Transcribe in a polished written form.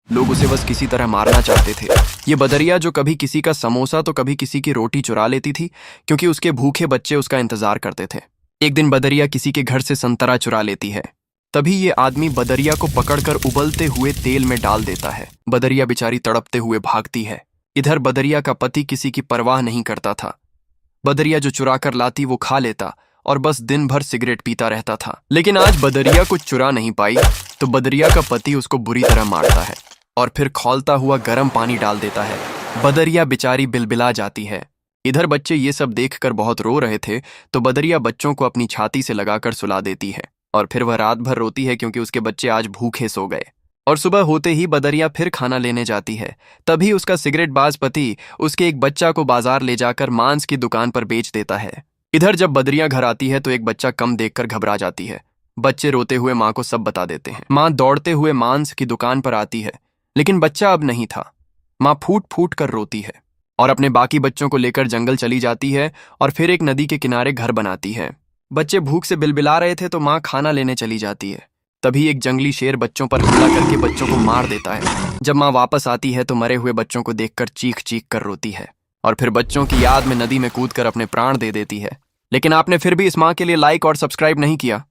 लोग उसे बस किसी तरह मारना चाहते थे। ये बदरिया जो कभी किसी का समोसा तो कभी किसी की रोटी चुरा लेती थी, क्योंकि उसके भूखे बच्चे उसका इंतजार करते थे। एक दिन बदरिया किसी के घर से संतरा चुरा लेती है। तभी ये आदमी बदरिया को पकड़कर उबलते हुए तेल में डाल देता है। बदरिया बेचारी तड़पते हुए भागती है। इधर बदरिया का पति किसी की परवाह नहीं करता था। बदरिया जो चुरा कर लाती वो खा लेता और बस दिन भर सिगरेट पीता रहता था। लेकिन आज बदरिया कुछ चुरा नहीं पाई, तो बदरिया का पति उसको बुरी तरह मारता है और फिर खौलता हुआ गर्म पानी डाल देता है। बदरिया बेचारी बिलबिला जाती है। इधर बच्चे ये सब देखकर बहुत रो रहे थे, तो बदरिया बच्चों को अपनी छाती से लगाकर सुला देती है और फिर वह रात भर रोती है, क्योंकि उसके बच्चे आज भूखे सो गए। और सुबह होते ही बदरिया फिर खाना लेने जाती है। तभी उसका सिगरेटबाज पति उसके एक बच्चा को बाजार ले जाकर मांस की दुकान पर बेच देता है। इधर जब बदरिया घर आती है तो एक बच्चा कम देखकर घबरा जाती है। बच्चे रोते हुए माँ को सब बता देते हैं। माँ दौड़ते हुए मांस की दुकान पर आती है, लेकिन बच्चा अब नहीं था। माँ फूट फूट कर रोती है और अपने बाकी बच्चों को लेकर जंगल चली जाती है और फिर एक नदी के किनारे घर बनाती है। बच्चे भूख से बिलबिला रहे थे, तो माँ खाना लेने चली जाती है। तभी एक जंगली शेर बच्चों पर हमला करके बच्चों को मार देता है। जब माँ वापस आती है तो मरे हुए बच्चों को देखकर चीख चीख कर रोती है और फिर बच्चों की याद में नदी में कूदकर अपने प्राण दे देती है। लेकिन आपने फिर भी इस माँ के लिए लाइक और सब्सक्राइब नहीं किया।